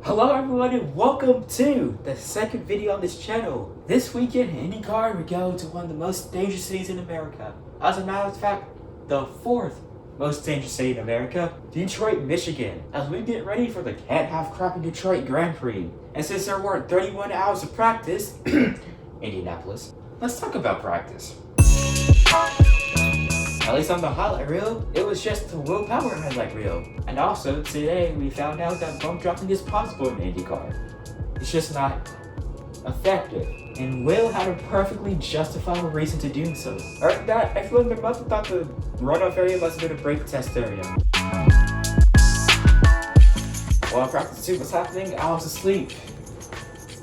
Hello everyone and welcome to the second video on this channel. This weekend in IndyCar we go to one of the most dangerous cities in America. As a matter of fact, the fourth most dangerous city in America, Detroit, Michigan. As we get ready for the Can't Have Crap in Detroit Grand Prix. And since there weren't 31 hours of practice, Indianapolis, let's talk about practice. At least on the highlight reel, it was just the willpower highlight reel. And also, today we found out that bump dropping is possible in IndyCar. It's just not effective. And Will had a perfectly justifiable reason to do so. Or that, everyone must have thought the runoff area must have been a brake test area. While practice 2 was happening, I was asleep.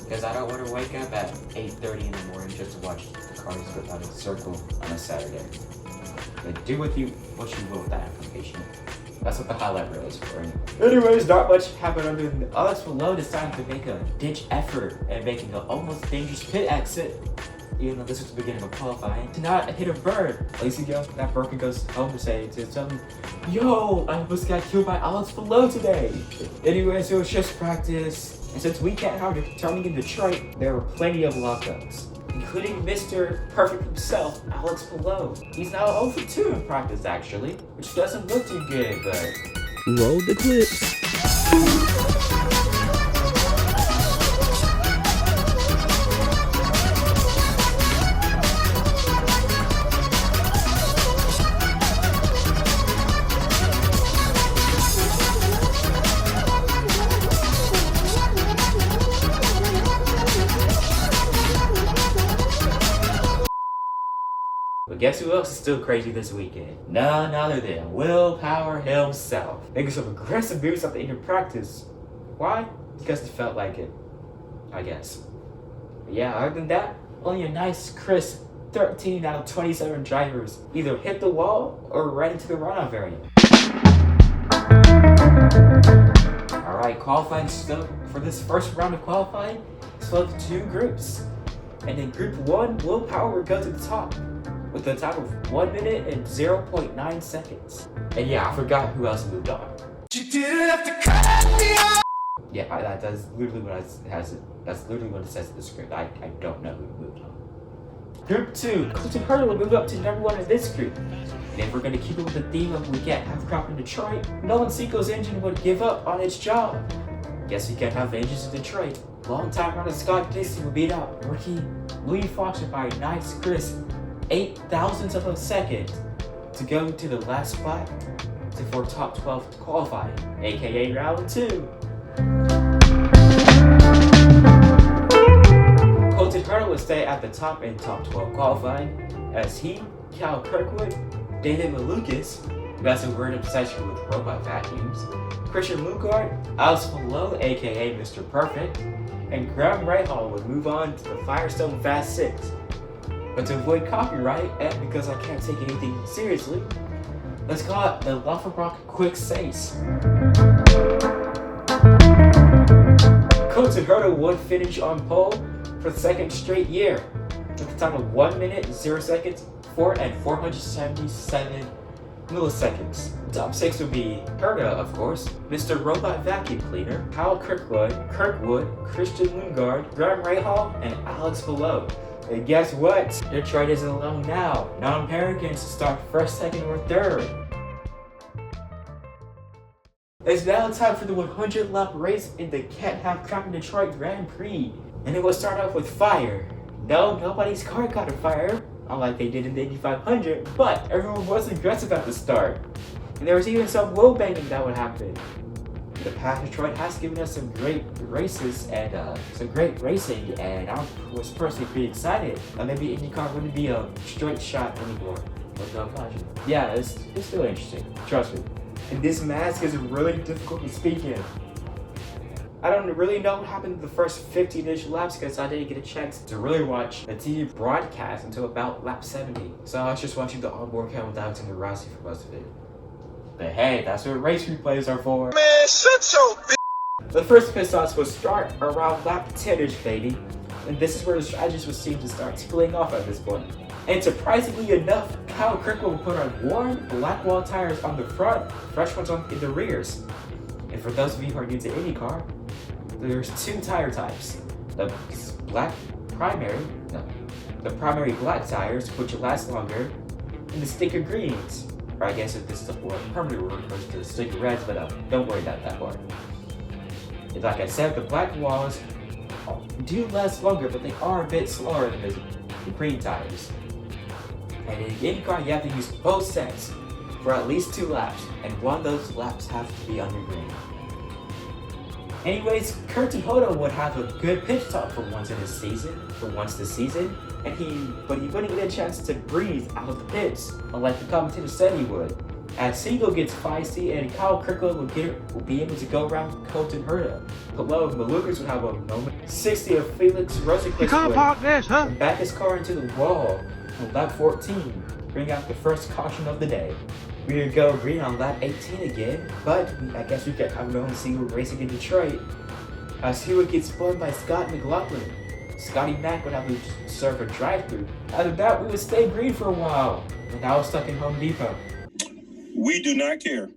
Because I don't want to wake up at 8:30 in the morning just to watch the cars go down a circle on a Saturday. But do with you what you will with that information. That's what the highlight reel is for. Anyways, not much happened other than Alex Below decided to make a ditch effort and making an almost dangerous pit exit. Even though this was the beginning of qualifying, to not hit a bird. At least that bird goes home to say to something, yo, I almost got killed by Alex Below today. Anyways, it was just practice. And since we can't have it turning in Detroit, there were plenty of lockups, including Mr. Perfect himself, Alex Below. He's now 0 for 2 in practice actually, which doesn't look too good, but... Roll the clips. But guess who else is still crazy this weekend? None other than Willpower himself. Making some aggressive moves at the end of practice. Why? Because he felt like it, I guess. But yeah, other than that, only a nice crisp 13 out of 27 drivers either hit the wall or ran into the runoff area. Alright, qualifying still for this first round of qualifying split into 2 groups. And in group 1, Willpower will go to the top with a time of 1 minute and 0.9 seconds. And yeah, I forgot who else moved on. You didn't have to cut me off. Yeah, that's literally what that's literally what it says in the script. I don't know who moved on. Group 2, Colton Herta will move up to number 1 in this group. And if we're gonna keep it with the theme of we can't have crop in Detroit, Nolan Seco's engine would give up on its job. Guess we can't have engines in Detroit. Longtime runner Scott Dixon will beat out rookie Louis Foster by a nice crisp 0.08 of a second to go to the last spot for top 12 qualifying, aka round 2. Colton Herta will stay at the top in top 12 qualifying as he, Cal Kirkwood, David Malukas, who has a weird obsession with robot vacuums, Christian Lugard, Alex Below, aka Mr. Perfect, and Graham Rahal would move on to the Firestone Fast 6. But to avoid copyright, and because I can't take anything seriously, let's call it the Lava Rock Quick Sace. Colton Herta would finish on pole for the second straight year, with a time of 1 minute, 0 seconds, 4 and 477 milliseconds. Top 6 would be Herta, of course, Mr. Robot Vacuum Cleaner, Kyle Kirkwood, Christian Lundgaard, Graham Rahal, and Alex Below. And guess what? Detroit isn't alone now. Non-Americans start first, second, or third. It's now time for the 100-lap race in the Can't Have Crap in Detroit Grand Prix. And it will start off with fire. No, nobody's car caught on fire, unlike they did in the Indy 500, but everyone was aggressive at the start. And there was even some wheel banging that would happen. The past Detroit has given us some great races and some great racing, and I was personally pretty excited. Maybe IndyCar wouldn't be a straight shot anymore. Yeah, it's still interesting, trust me. And this mask is really difficult to speak in. I don't really know what happened in the first 15-ish laps because I didn't get a chance to really watch the TV broadcast until about lap 70. So I was just watching the onboard cam with Alexander Rossi for most of it. But hey, that's what race replays are for. Man, shut your bitch. The first pit stops will start around lap 10-ish, baby. And this is where the strategists would seem to start splitting off at this point. And surprisingly enough, Kyle Kirkwood will put on worn black wall tires on the front, fresh ones in the rears. And for those of you who are new to IndyCar, there's two tire types. The primary black tires, which last longer, and the sticker greens. Or I guess if this is a more permanent word refers to the sticker reds, but don't worry about that part. And like I said, the black walls do last longer, but they are a bit slower than the green tires. And in IndyCar, you have to use both sets for at least 2 laps, and one of those laps have to be under green. Anyways, Kurt Hoda would have a good pit stop for once this season, but he wouldn't get a chance to breathe out of the pits, unlike the commentator said he would. As Siegel gets feisty and Kyle Kirkland will be able to go around Colton Herta. Below, Malukas would have a moment 60 of Felix Rosenquist You can't park this, huh? back his car into the wall on lap 14, bring out the first caution of the day. We would go green on lap 18 again, but I guess we get have known Siegel racing in Detroit. As he would get spun by Scott McLaughlin. Scotty Mack would have to serve a drive-thru. After that, we would stay green for a while, and I was stuck in Home Depot. We do not care.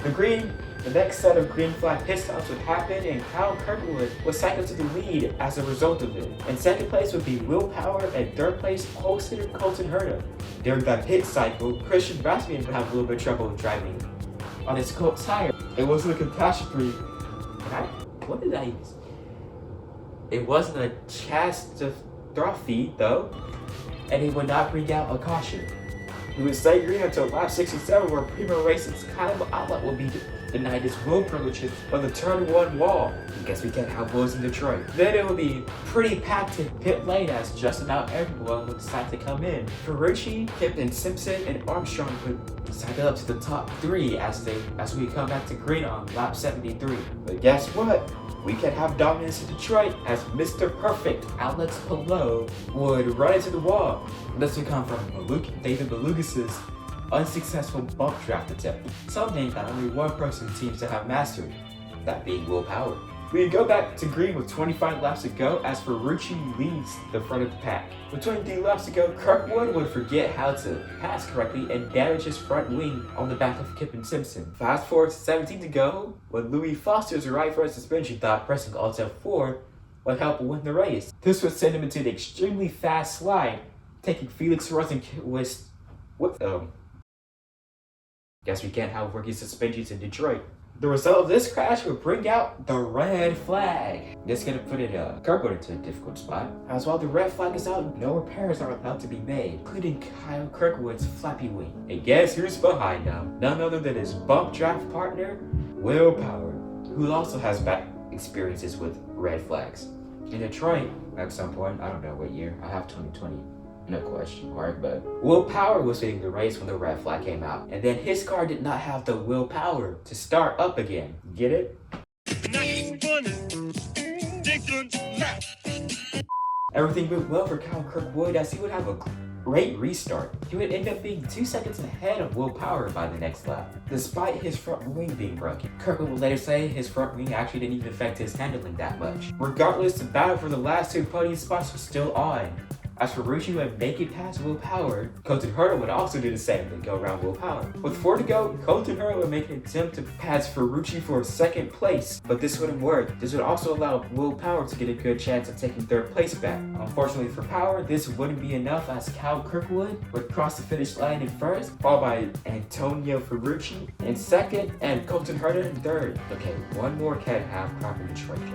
The next set of green flag pit stops would happen, and Kyle Kirkwood was cycled to the lead as a result of it. In second place would be Will Power, and third place, pole sitter Colton Herta. During that pit cycle, Christian Rasmussen would have a little bit of trouble driving on his cold tire. It wasn't a catastrophe. What did I use? It wasn't a catastrophe though, and he would not bring out a caution. He would stay green until lap 67, where Primo Racing's Kyle Outlet will be denied his wheel privileges on the turn 1 wall. I guess we can't have wheels in Detroit. Then it will be pretty packed in pit lane as just about everyone would decide to come in. Ferrucci, Kipton, Simpson, and Armstrong would cycle up to the top 3 as we come back to green on lap 73. But guess what? We can have dominance in Detroit as Mr. Perfect, Alex Palou, would run into the wall. This would come from David Malukas' unsuccessful bump draft attempt, something that only one person seems to have mastered, that being Will Power. We go back to green with 25 laps to go as Ferrucci leads the front of the pack. With 23 laps to go, Kirkwood would forget how to pass correctly and damage his front wing on the back of Kip and Simpson. Fast forward to 17 to go, when Louis Foster's right front suspension thought pressing Alt F4 would help win the race. This would send him into the extremely fast slide, taking Felix Rosenquist guess we can't have working suspensions in Detroit. The result of this crash would bring out the red flag. This is gonna put Kirkwood into a difficult spot. As while the red flag is out, no repairs are allowed to be made, including Kyle Kirkwood's flappy wing. And guess who's behind him? None other than his bump draft partner, Will Power, who also has back experiences with red flags. In Detroit, at some point, I don't know what year, I have 2020. No question mark, but Will Power was leading the race when the red flag came out, and then his car did not have the willpower to start up again. Get it? Everything went well for Kyle Kirkwood as he would have a great restart. He would end up being 2 seconds ahead of Will Power by the next lap, despite his front wing being broken. Kirkwood would later say his front wing actually didn't even affect his handling that much. Regardless, the battle for the last 2 podium spots was still on. As Ferrucci would make it past Will Power, Colton Herta would also do the same and go around Will Power. With 4 to go, Colton Herta would make an attempt to pass Ferrucci for 2nd place, but this wouldn't work. This would also allow Will Power to get a good chance of taking 3rd place back. Unfortunately for Power, this wouldn't be enough as Kyle Kirkwood would cross the finish line in 1st, followed by Antonio Ferrucci in 2nd, and Colton Herta in 3rd. Okay, one more can have proper Detroit cake.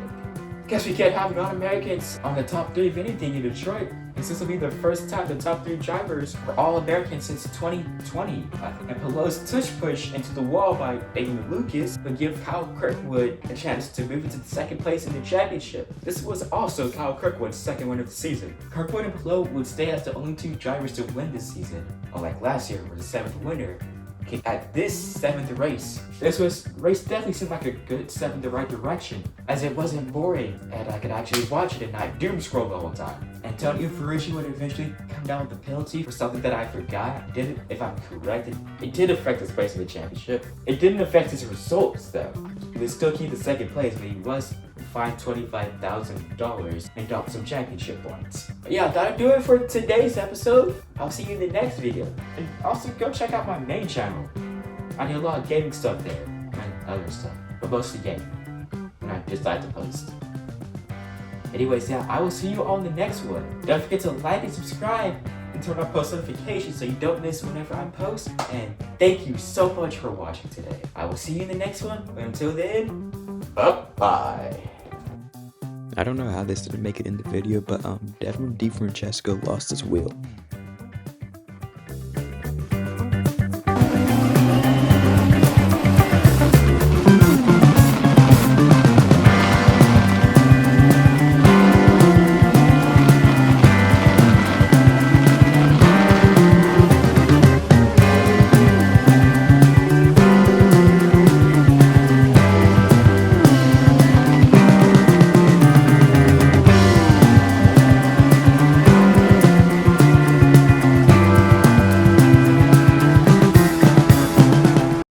Guess we can't have non-Americans on the top 3 of anything in Detroit. This will be the first time the top 3 drivers were all Americans since 2020. And Palou's tush push into the wall by David Lucas would give Kyle Kirkwood a chance to move into the 2nd place in the championship. This was also Kyle Kirkwood's 2nd win of the season. Kirkwood and Palou would stay as the only 2 drivers to win this season, unlike last year where the 7th winner came at this 7th race. This race definitely seemed like a good step in the right direction, as it wasn't boring and I could actually watch it and not doom scroll the whole time. Antonio Ferrucci would eventually come down with the penalty for something that I forgot. If I'm correct, it did affect his place in the championship. It didn't affect his results though. He would still keep the 2nd place, but he was fined $25,000 and dropped some championship points. But yeah, that'll do it for today's episode. I'll see you in the next video. And also go check out my main channel. I do a lot of gaming stuff there and other stuff, but mostly gaming. Good night. decide to post. Anyways, yeah, I will see you on the next one. Don't forget to like and subscribe and turn on post notifications so you don't miss whenever I post. And thank you so much for watching today. I will see you in the next one. But until then, bye-bye. I don't know how this didn't make it in the video, but definitely DiFrancesco lost his wheel.